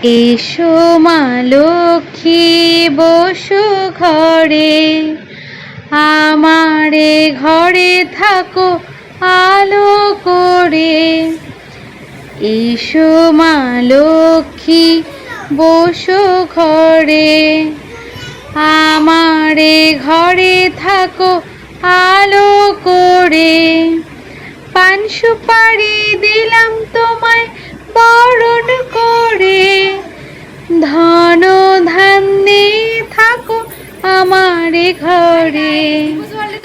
এসো মা লক্ষ্মী বসো ঘরে, আমারে ঘরে থাকো আলো করে। এসো মা লক্ষ্মী বসো ঘরে, আমারে ঘরে থাকো আলো করে। পান সুপারি দিলাম তোমায় বরণ করে, ধন ধান্যে থাকো আমারে ঘরে।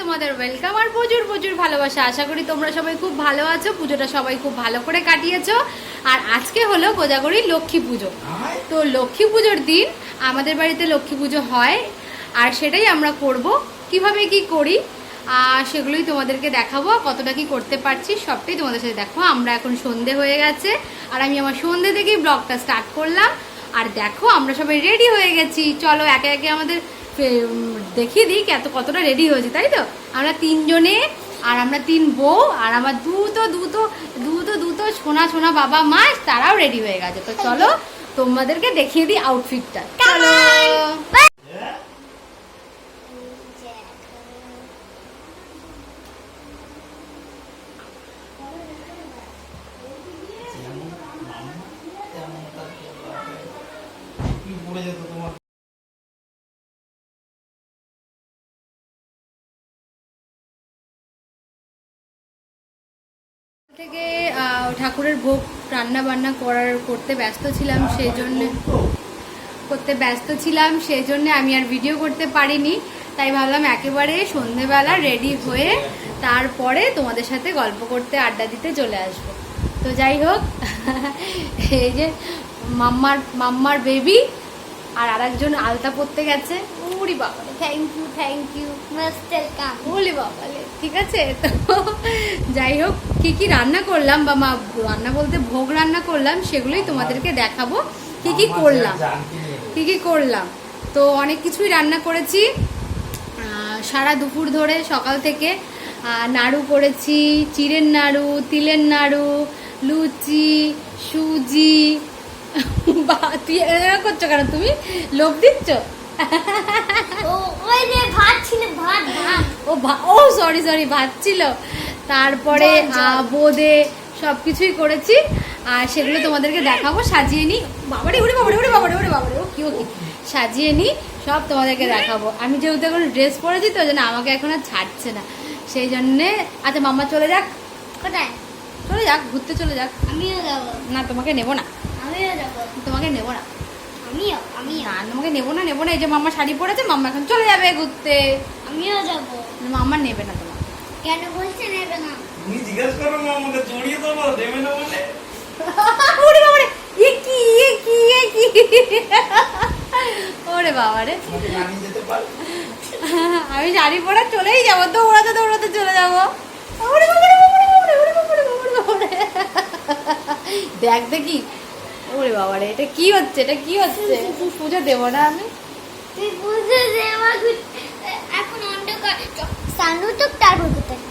তোমাদের ওয়েলকাম আর প্রচুর প্রচুর ভালোবাসা। আশা করি তোমরা সবাই খুব ভালো আছো, পুজোটা সবাই খুব ভালো করে কাটিয়েছো। আর আজকে হলো কোজাগরী লক্ষ্মী পুজো। তো লক্ষ্মী পুজোর দিন আমাদের বাড়িতে লক্ষ্মী পুজো হয়, আর সেটাই আমরা করব। কিভাবে কি করি সেগুলোই তোমাদেরকে দেখাবো, কতটা কি করতে পারছি সবটাই তোমাদের সাথে দেখো। আমরা এখন সন্ধে হয়ে গেছে, আর আমি আমার সন্ধে থেকেই ব্লগটা স্টার্ট করলাম। আর দেখো আমরা সবাই রেডি হয়ে গেছি, চলো একে একে আমাদের দেখিয়ে দিই কতটা রেডি হয়েছি, তাই তো? আমরা তিনজনে, আর আমরা তিন বউ, আর আমার দুটো সোনা সোনা বাবা মা, তারাও রেডি হয়ে গেছে। তো চলো তোমাদেরকে দেখিয়ে দিই আউটফিটটা, চলো। থেকে ঠাকুরের ভোগ রান্না বান্না করতে ব্যস্ত ছিলাম, সেই জন্য আমি আর ভিডিও করতে পারিনি। তাই ভাবলাম একেবারে সন্ধেবেলা রেডি হয়ে তারপরে তোমাদের সাথে গল্প করতে আড্ডা দিতে চলে আসবো। তো যাই হোক, এই যে মাম্মার বেবি আর আরেকজন আলতা পরতে গেছে। ওরে বাবা, থ্যাংক ইউ মোস্ট ওয়েলকাম। ওরে বাবা, ঠিক আছে। তো যাই হোক, কি রান্না করলাম, বা মা রান্না বলতে ভোগ রান্না করলাম, সেগুলোই তোমাদেরকে দেখাবো। কি করলাম তো অনেক কিছুই রান্না করেছি সারা দুপুর ধরে, সকাল থেকে। নাড়ু করেছি, চিড়ের নাড়ু, তিলের নাড়ু, লুচি, সুজি। বা তুই করছো কেন? তুমি লোভ দিচ্ছ? ও সরি ভাত ছিল। তারপরে বোঁদে সব কিছুই করেছি, আর সেগুলো তোমাদেরকে দেখাবো। সাজিয়ে নি, বাবারে ও কি সাজিয়ে নি, সব তোমাদেরকে দেখাবো। আমি যেহেতু এখন ড্রেস পরেছি, তো যেন আমাকে এখন আর ছাড়ছে না, সেই জন্যে। আচ্ছা মাম্মা চলে যাক, কোথায় চলে যাক, ঘুরতে চলে যাক। আমিও যাবো না, তোমাকে নেবো না। আমিও যাবো, তোমাকে নেবো না। তোমাকে নেবো না। এই যে মাম্মা শাড়ি পরেছে, মাম্মা এখন চলে যাবে ঘুরতে। আমিও যাবো। মাম্মা নেবে না তোমাকে। কেন বলছে নেবে না? তুমি জিজ্ঞেস করো, মাম্মাকে জড়িয়ে দেবো, দেবে না মানে। ওরে বাবারে, এ কি ওরে বাবারে, আমি শাড়ি পরে চলেই যাবো, দৌড়াতে চলে যাবো। দেখ দেখি, ওরে বাবারে, এটা কি হচ্ছে? পুজো দেবো না আমি?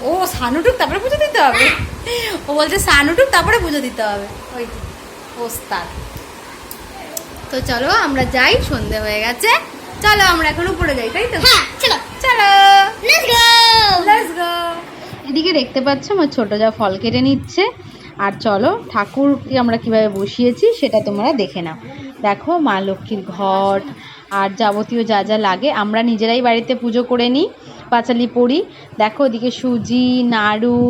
ও সানুটুক তারপরে পুজো দিতে হবে? ও বলছে সানুটুক তারপরে পুজো দিতে হবে, ওই ওস্তাদ। তো চলো আমরা যাই, সন্ধে হয়ে গেছে, চলো আমরা এখন উপরে যাই, তাই তো? চলো লেটস গো। এদিকে দেখতে পাচ্ছ আমার ছোট যা ফল কেটে নিচ্ছে। আর চলো ঠাকুরকে আমরা কিভাবে বসিয়েছি সেটা তোমরা দেখে নাও। দেখো মা লক্ষ্মীর ঘট আর যাবতীয় যা যা লাগে আমরা নিজেরাই বাড়িতে পুজো করে নিই, পাঁচালি পড়ি। দেখো ওদিকে সুজি, নাড়ু,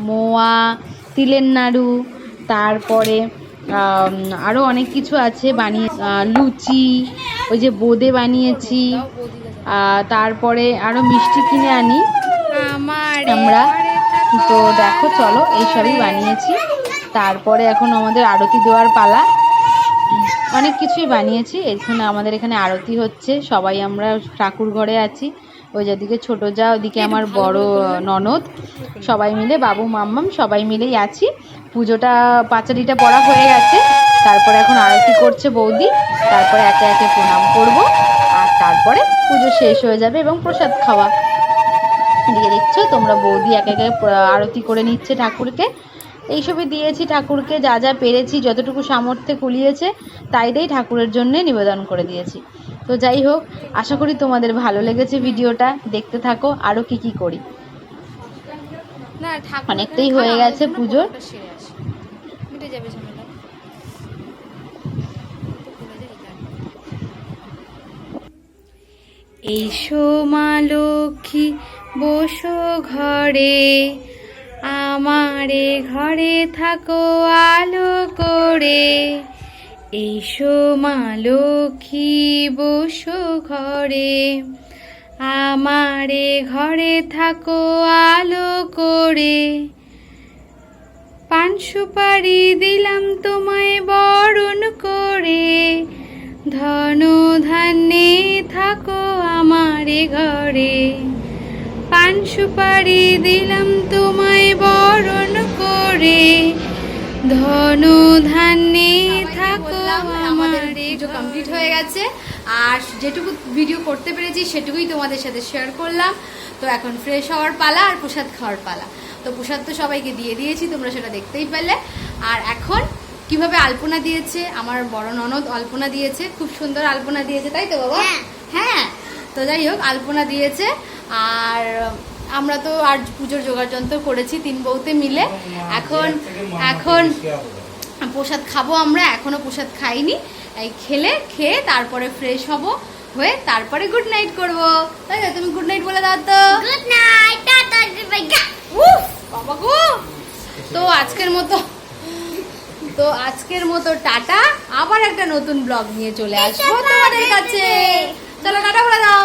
মোয়া, তিলের নাড়ু, তারপরে আরও অনেক কিছু আছে বানিয়ে, লুচি, ওই যে বোঁদে বানিয়েছি, তারপরে আরও মিষ্টি কিনে আনি আমরা। তো দেখো চলো এইসবই বানিয়েছি। তারপরে এখন আমাদের আরতি দেওয়ার পালা, অনেক কিছুই বানিয়েছি। এখানে আমাদের এখানে আরতি হচ্ছে, সবাই আমরা ঠাকুর ঘরে আছি। ওই যেদিকে ছোটো যা, ওদিকে আমার বড় ননদ, সবাই মিলে, বাবু মাম্মাম সবাই মিলেই আছি। পুজোটা পাঁচালিটা পড়া হয়ে গেছে, তারপরে এখন আরতি করছে বৌদি, তারপরে একে একে প্রণাম করব, আর তারপরে পুজো শেষ হয়ে যাবে এবং প্রসাদ খাওয়া। এদিকে দেখছো তোমরা বৌদি একে একে আরতি করে নিচ্ছে ঠাকুরকে। এইসবই দিয়েছি ঠাকুরকে, যা যা পেরেছি, যতটুকু সামর্থ্যে কুলিয়েছে তাই ঠাকুরের জন্য নিবেদন করে দিয়েছি। তো যাই হোক, আশা করি তোমাদের ভালো লেগেছে ভিডিওটা, দেখতে থাকো আরও কি করি। অনেকটাই হয়ে গেছে পুজোর। এসো মা লক্ষ্মী বসো ঘরে, আমারে ঘরে থাকো আলো করে। এসো মা লক্ষ্মী বসো ঘরে, আমারে ঘরে থাকো আলো করে। পান সুপারি দিলাম তোমায় বরণ করে, ধন ধান্যে থাকো আমারে ঘরে। পান সুপারি দিলাম তোমায় বরণ করে, ধন ধান্যে থাকো আমারে। পুজো কমপ্লিট হয়ে গেছে, আর যেটুকু ভিডিও করতে পেরেছি সেটুকুই তোমাদের সাথে শেয়ার করলাম। তো এখন ফ্রেশ হওয়ার পালা আর প্রসাদ খাওয়ার পালা। তো প্রসাদ তো সবাইকে দিয়ে দিয়েছি, তোমরা সেটা দেখতেই পেলে। আর এখন কিভাবে আলপনা দিয়েছে আমার বড় ননদ, আলপনা দিয়েছে, খুব সুন্দর আলপনা দিয়েছে, তাই তো বাবা? হ্যাঁ। তো যাই হোক, আলপনা দিয়েছে। আর আমরা তো আর পুজোর জোগাড় যন্ত্র করেছি 3 বউতে মিলে। এখন প্রসাদ খাবো আমরা, এখনো প্রসাদ খাইনি। এই খেয়ে তারপরে ফ্রেশ হব, হয়ে তারপরে গুড নাইট করবো, তাই না? তুমি গুড নাইট বলে দাও তো। গুড নাইট, টাটা বাবা গো। তো আজকের মতো টাটা, আবার একটা নতুন ব্লগ নিয়ে চলে আসবো তোমাদের কাছে। চলো টাটা বলে দাও।